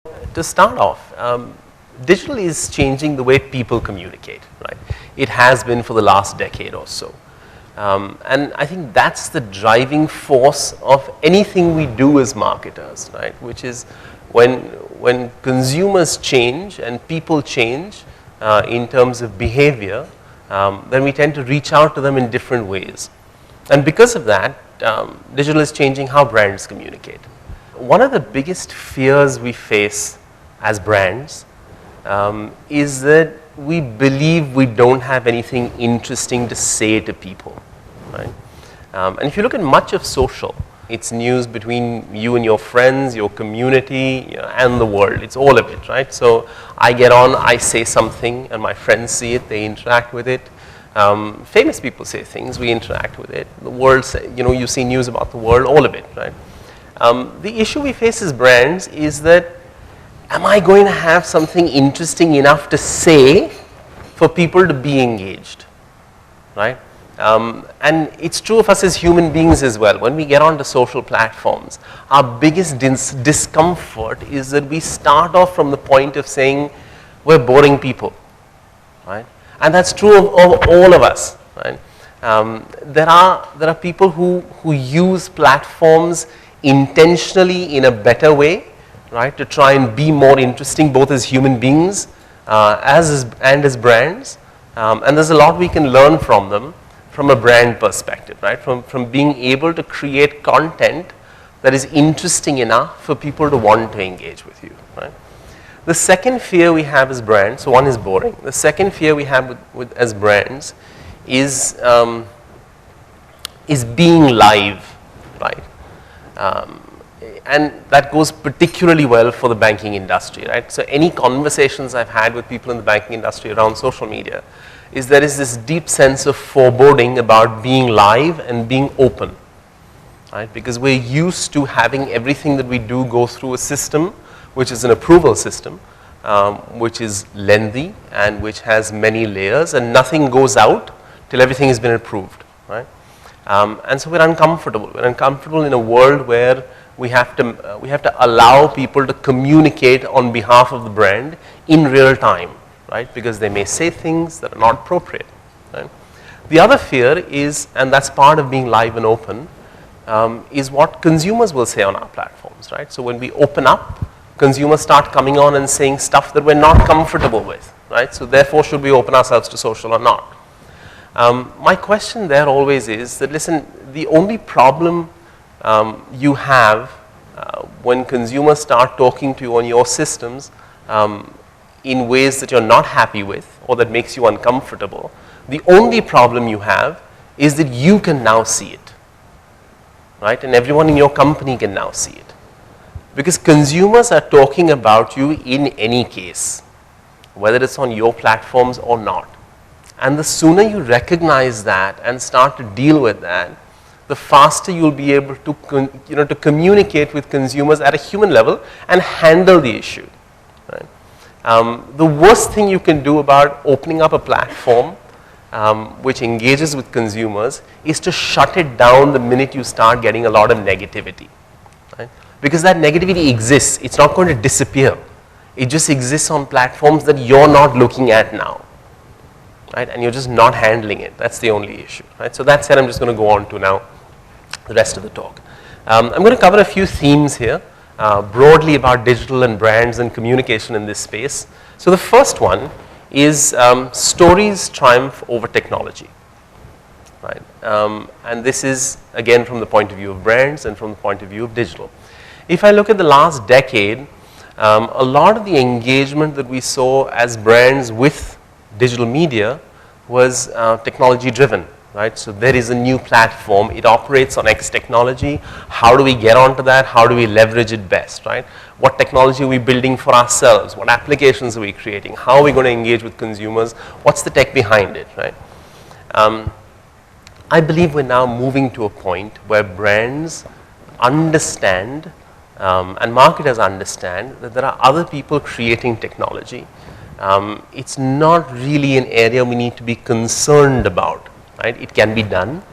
to start off, digital is changing the way people communicate, right? It has been for the last decade or so. And I think that's the driving force of anything we do as marketers, right? Which is when consumers change and people change in terms of behavior, then we tend to reach out to them in different ways. And because of that, digital is changing how brands communicate. One of the biggest fears we face as brands is that we believe we don't have anything interesting to say to people, right? And if you look at much of social, it's news between you and your friends, your community, and the world. It's all of it, right? So I get on, I say something, and my friends see it, they interact with it. Famous people say things, we interact with it. The world, you see news about the world, all of it, right? The issue we face as brands is that, am I going to have something interesting enough to say for people to be engaged, right? And it's true of us as human beings as well. When we get onto social platforms, our biggest discomfort is that we start off from the point of saying we're boring people, right? And that's true of all of us, right? There are people who use platforms intentionally in a better way, right, to try and be more interesting both as human beings and as brands. And there's a lot we can learn from them from a brand perspective, right, from being able to create content that is interesting enough for people to want to engage with you, right? The second fear we have as brands, so one is boring. The second fear we have as brands is being live, right? And that goes particularly well for the banking industry, right? So any conversations I've had with people in the banking industry around social media is there is this deep sense of foreboding about being live and being open, right? Because we're used to having everything that we do go through a system, which is an approval system, which is lengthy and which has many layers, and nothing goes out till everything has been approved, right? And so we're uncomfortable. We're uncomfortable in a world where we have to allow people to communicate on behalf of the brand in real time, right? Because they may say things that are not appropriate, right? The other fear is, and that's part of being live and open, is what consumers will say on our platforms, right? So when we open up, consumers start coming on and saying stuff that we're not comfortable with, right? So therefore, should we open ourselves to social or not? My question there always is that, listen, the only problem you have when consumers start talking to you on your systems in ways that you're not happy with or that makes you uncomfortable, the only problem you have is that you can now see it, right? And everyone in your company can now see it. Because consumers are talking about you in any case, whether it's on your platforms or not. And the sooner you recognize that and start to deal with that, the faster you'll be able to, to communicate with consumers at a human level and handle the issue, right? The worst thing you can do about opening up a platform which engages with consumers is to shut it down the minute you start getting a lot of negativity, right? Because that negativity exists. It's not going to disappear. It just exists on platforms that you're not looking at now, right? And you're just not handling it. That's the only issue, right? So that said, I'm just going to go on to now the rest of the talk. I'm going to cover a few themes here, broadly about digital and brands and communication in this space. So the first one is stories triumph over technology, right? And this is, again, from the point of view of brands and from the point of view of digital. If I look at the last decade, a lot of the engagement that we saw as brands with digital media was technology driven, right? So there is a new platform, it operates on X technology. How do we get onto that? How do we leverage it best, right? What technology are we building for ourselves? What applications are we creating? How are we going to engage with consumers? What's the tech behind it, right? I believe we're now moving to a point where brands understand and marketers understand that there are other people creating technology. It's not really an area we need to be concerned about, right? It can be done.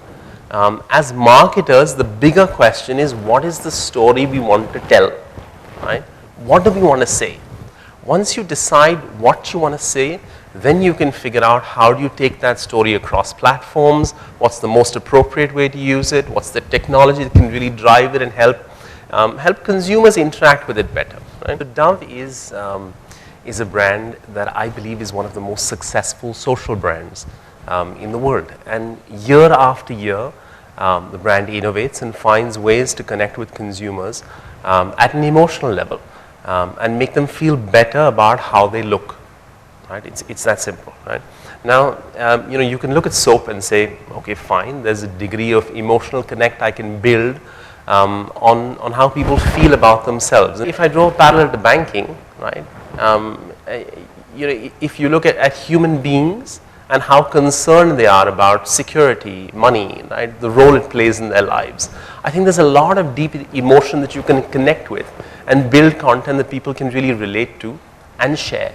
As marketers, the bigger question is, what is the story we want to tell, right? what do we want to say? Once you decide what you want to say, then you can figure out how do you take that story across platforms, what's the most appropriate way to use it, what's the technology that can really drive it and help consumers interact with it better. Right? So Dove is a brand that I believe is one of the most successful social brands in the world. And year after year, the brand innovates and finds ways to connect with consumers at an emotional level and make them feel better about how they look. Right? It's that simple. Right? Now, you can look at soap and say, okay, fine, there's a degree of emotional connect I can build on how people feel about themselves. If I draw a parallel to banking, right? If you look at human beings and how concerned they are about security, money, right, the role it plays in their lives, I think there's a lot of deep emotion that you can connect with and build content that people can really relate to and share.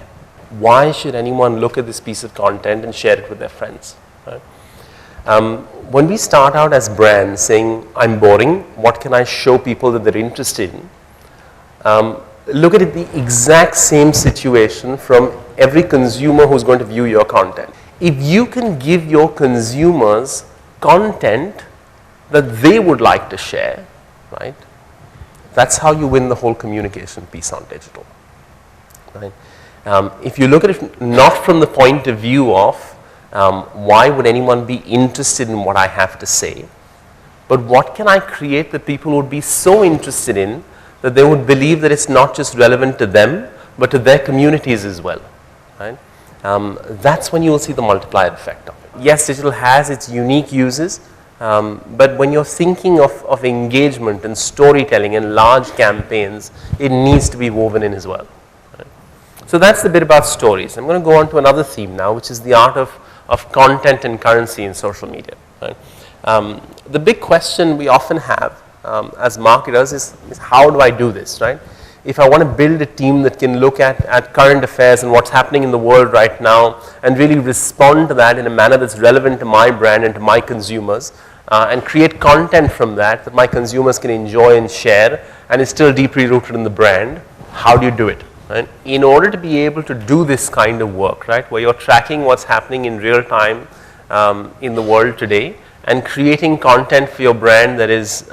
Why should anyone look at this piece of content and share it with their friends? Right? When we start out as brands saying, I'm boring, what can I show people that they're interested in? Look at it the exact same situation from every consumer who's going to view your content. If you can give your consumers content that they would like to share, right? That's how you win the whole communication piece on digital. Right? If you look at it not from the point of view of why would anyone be interested in what I have to say, but what can I create that people would be so interested in that they would believe that it's not just relevant to them, but to their communities as well. Right? That's when you will see the multiplier effect of it. Yes, digital has its unique uses, but when you're thinking of engagement and storytelling and large campaigns, it needs to be woven in as well. Right? So that's the bit about stories. I'm going to go on to another theme now, which is the art of content and currency in social media. Right? The big question we often have as marketers is how do I do this, right? If I want to build a team that can look at current affairs and what's happening in the world right now and really respond to that in a manner that's relevant to my brand and to my consumers and create content from that my consumers can enjoy and share and is still deeply rooted in the brand, how do you do it? Right? In order to be able to do this kind of work, right, where you're tracking what's happening in real time in the world today and creating content for your brand that is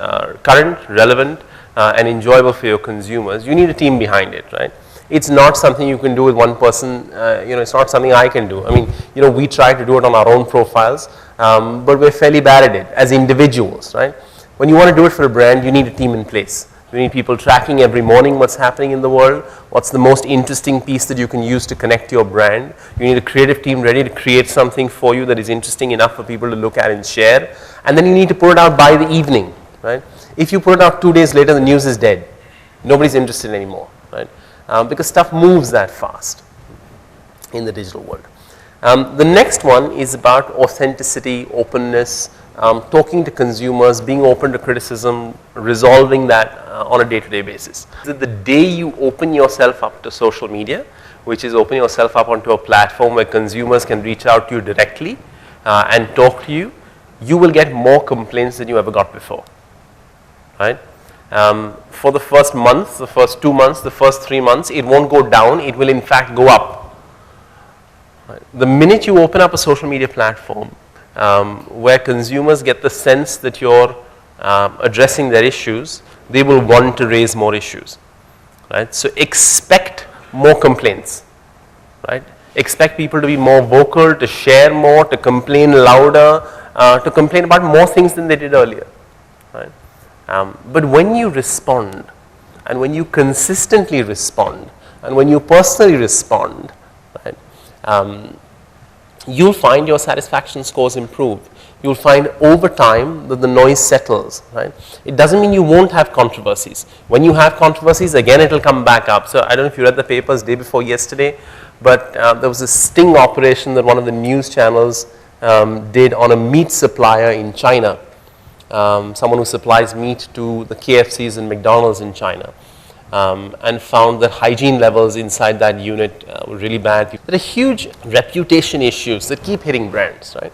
current, relevant, and enjoyable for your consumers, you need a team behind it, right? It's not something you can do with one person, it's not something I can do. I mean, we try to do it on our own profiles, but we're fairly bad at it as individuals, right? When you want to do it for a brand, you need a team in place. You need people tracking every morning what's happening in the world, what's the most interesting piece that you can use to connect your brand. You need a creative team ready to create something for you that is interesting enough for people to look at and share. And then you need to put it out by the evening, right? If you put it out 2 days later, the news is dead. Nobody's interested anymore, right? Because stuff moves that fast in the digital world. The next one is about authenticity, openness, talking to consumers, being open to criticism, resolving that on a day-to-day basis. The day you open yourself up to social media, which is open yourself up onto a platform where consumers can reach out to you directly and talk to you, you will get more complaints than you ever got before. Right? For the first month, the first 2 months, the first 3 months, it won't go down, it will in fact go up. Right? The minute you open up a social media platform where consumers get the sense that you're addressing their issues, they will want to raise more issues. Right? So expect more complaints. Right? Expect people to be more vocal, to share more, to complain louder, to complain about more things than they did earlier. Right? But when you respond, and when you consistently respond, and when you personally respond, right, you'll find your satisfaction scores improve. You'll find over time that the noise settles. Right? It doesn't mean you won't have controversies. When you have controversies, again, it'll come back up. So I don't know if you read the papers day before yesterday, but there was a sting operation that one of the news channels did on a meat supplier in China. Someone who supplies meat to the KFCs and McDonald's in China, and found that hygiene levels inside that unit were really bad. There are huge reputation issues that keep hitting brands, right?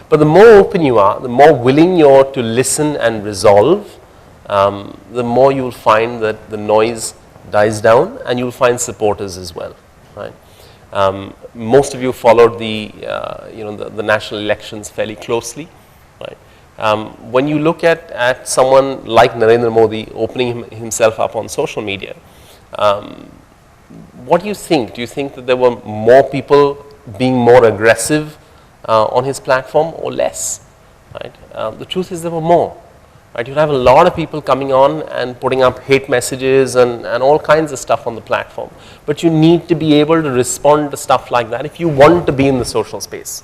But the more open you are, the more willing you are to listen and resolve, the more you will find that the noise dies down, and you'll find supporters as well, right? Most of you followed the national elections fairly closely, right? When you look at someone like Narendra Modi opening himself up on social media, what do you think? Do you think that there were more people being more aggressive on his platform or less? Right? The truth is there were more. Right? You'd have a lot of people coming on and putting up hate messages and all kinds of stuff on the platform. But you need to be able to respond to stuff like that if you want to be in the social space.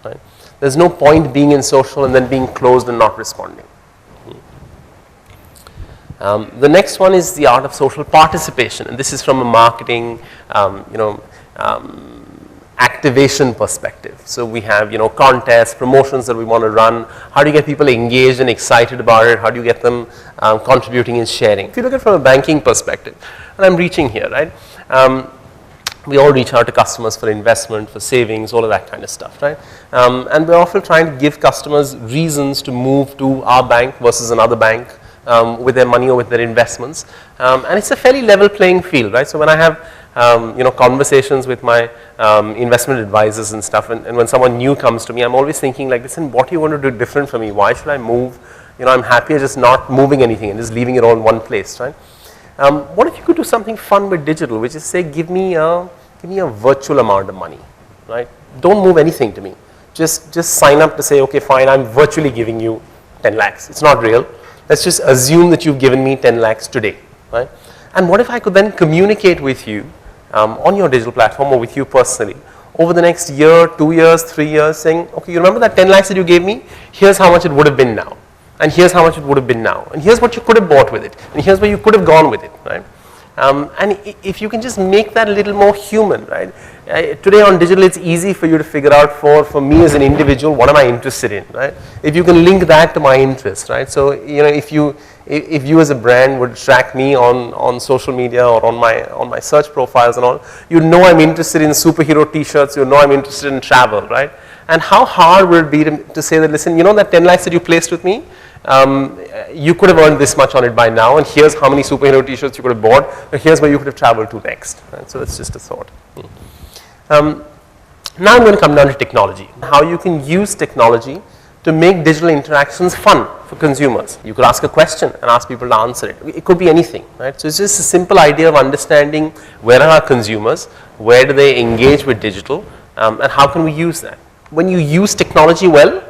Right? There's no point being in social and then being closed and not responding. The next one is the art of social participation, and this is from a marketing, activation perspective. So we have, contests, promotions that we want to run. How do you get people engaged and excited about it? How do you get them contributing and sharing? If you look at it from a banking perspective, and I'm reaching here, right? We all reach out to customers for investment, for savings, all of that kind of stuff, right? And we're often trying to give customers reasons to move to our bank versus another bank with their money or with their investments. And it's a fairly level playing field, right? So when I have conversations with my investment advisors and stuff, and when someone new comes to me, I'm always thinking like, listen, what are you going to do different for me? Why should I move? I'm happier just not moving anything and just leaving it all in one place, right? What if you could do something fun with digital, which is say, give me a virtual amount of money, right? Don't move anything to me. Just sign up to say, okay, fine, I'm virtually giving you 10 lakhs. It's not real. Let's just assume that you've given me 10 lakhs today, right? And what if I could then communicate with you on your digital platform or with you personally over the next year, 2 years, 3 years, saying, okay, you remember that 10 lakhs that you gave me? Here's how much it would have been now. And here's how much it would have been now. And here's what you could have bought with it. And here's where you could have gone with it, right? And if you can just make that a little more human, right? Today on digital, it's easy for you to figure out for me as an individual, what am I interested in, right? If you can link that to my interest, right? So, if you as a brand would track me on social media or on my search profiles and all, you know I'm interested in superhero t-shirts, you know I'm interested in travel, right? And how hard would it be to say that, listen, that 10 lakhs that you placed with me, you could have earned this much on it by now, and here's how many superhero t-shirts you could have bought, and here's where you could have traveled to next, right? So it's just a thought. Now I'm going to come down to technology, how you can use technology to make digital interactions fun for consumers. You could ask a question and ask people to answer it. It could be anything, right? So it's just a simple idea of understanding where are our consumers, where do they engage with digital, and how can we use that. When you use technology well,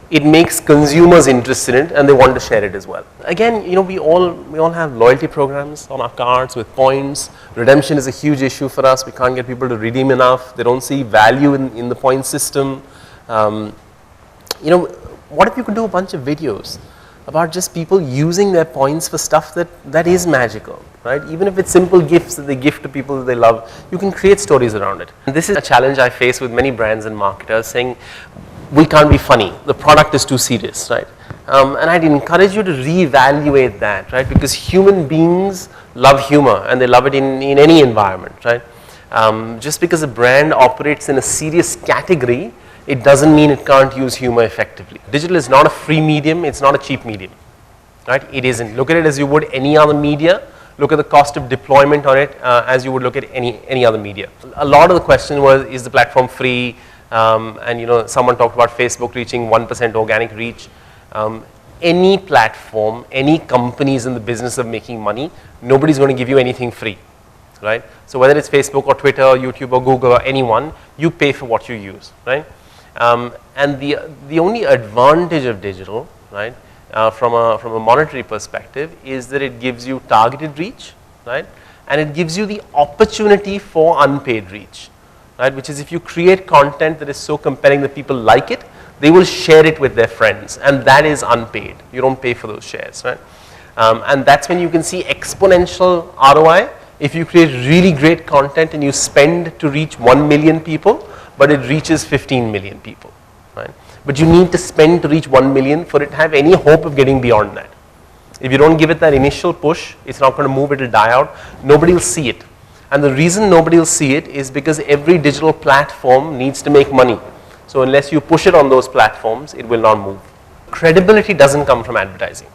it makes consumers interested in it and they want to share it as well. Again, we all have loyalty programs on our cards with points. Redemption is a huge issue for us. We can't get people to redeem enough. They don't see value in the point system. What if you could do a bunch of videos about just people using their points for stuff that is magical, right? Even if it's simple gifts that they gift to people that they love, you can create stories around it. And this is a challenge I face with many brands and marketers saying, we can't be funny, the product is too serious, right? And I'd encourage you to reevaluate that, right? Because human beings love humor and they love it in any environment, right? Just because a brand operates in a serious category, it doesn't mean it can't use humor effectively. Digital is not a free medium, it's not a cheap medium, right? It isn't. Look at it as you would any other media. Look at the cost of deployment on it as you would look at any other media. A lot of the question was, is the platform free? And someone talked about Facebook reaching 1% organic reach. Any platform, any companies in the business of making money, nobody's going to give you anything free, right? So whether it's Facebook or Twitter or YouTube or Google or anyone, you pay for what you use, right? And the only advantage of digital, right, from a monetary perspective, is that it gives you targeted reach, right, and it gives you the opportunity for unpaid reach. Right, which is if you create content that is so compelling that people like it, they will share it with their friends, and that is unpaid. You don't pay for those shares, right? And that's when you can see exponential ROI. If you create really great content and you spend to reach 1 million people, but it reaches 15 million people, right? But you need to spend to reach 1 million for it to have any hope of getting beyond that. If you don't give it that initial push, it's not going to move, it will die out. Nobody will see it. And the reason nobody will see it is because every digital platform needs to make money. So unless you push it on those platforms, it will not move. Credibility doesn't come from advertising.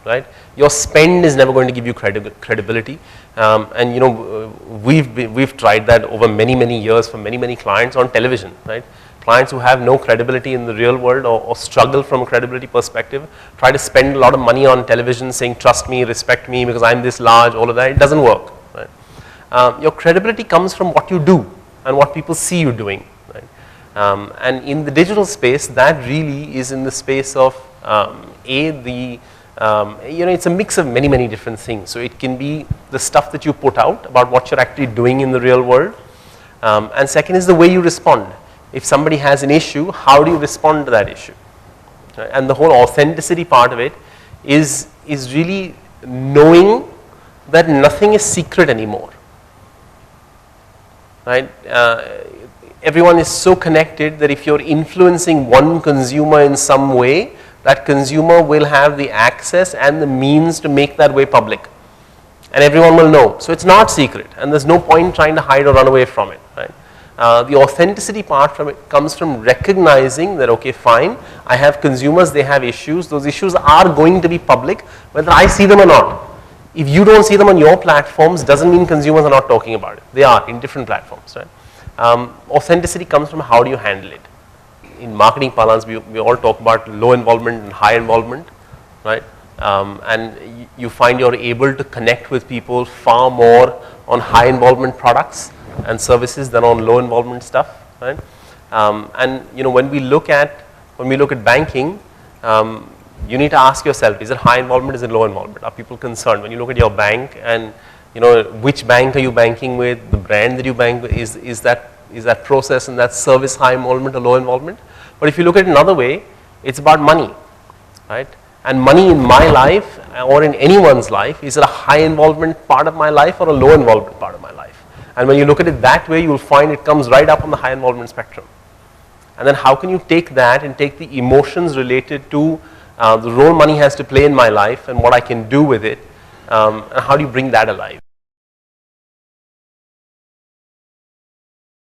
right? Your spend is never going to give you credibility. And you know, we've tried that over many years for many clients on television, right? Clients who have no credibility in the real world or struggle from a credibility perspective try to spend a lot of money on television saying trust me, respect me because I'm this large, all of that. It doesn't work, right? Your credibility comes from what you do and what people see you doing, right? And in the digital space, that really is in the space of you know, it's a mix of many different things. So it can be the stuff that you put out about what you're actually doing in the real world. And second is the way you respond. If somebody has an issue, how do you respond to that issue? Right? And the whole authenticity part of it is really knowing that nothing is secret anymore. Right? Everyone is so connected that if you're influencing one consumer in some way, that consumer will have the access and the means to make that way public. And everyone will know. So it's not secret, and there's no point trying to hide or run away from it. Right? The authenticity part from it comes from recognizing that, okay, fine, I have consumers, they have issues, those issues are going to be public, whether I see them or not. If you don't see them on your platforms, doesn't mean consumers are not talking about it. They are in different platforms. Right? Authenticity comes from how do you handle it. In marketing parlance, we all talk about low involvement and high involvement, right? And you find you're able to connect with people far more on high involvement products and services than on low involvement stuff, right? And you know, when we look at banking, you need to ask yourself: is it high involvement? Is it low involvement? Are people concerned when you look at your bank and you know which bank are you banking with? The brand that you bank with, is that process and that service high involvement or low involvement? But if you look at it another way, it's about money, right? And money in my life or in anyone's life, is it a high involvement part of my life or a low involvement part of my life? And when you look at it that way, you will find it comes right up on the high involvement spectrum. And then how can you take that and take the emotions related to the role money has to play in my life and what I can do with it, and how do you bring that alive?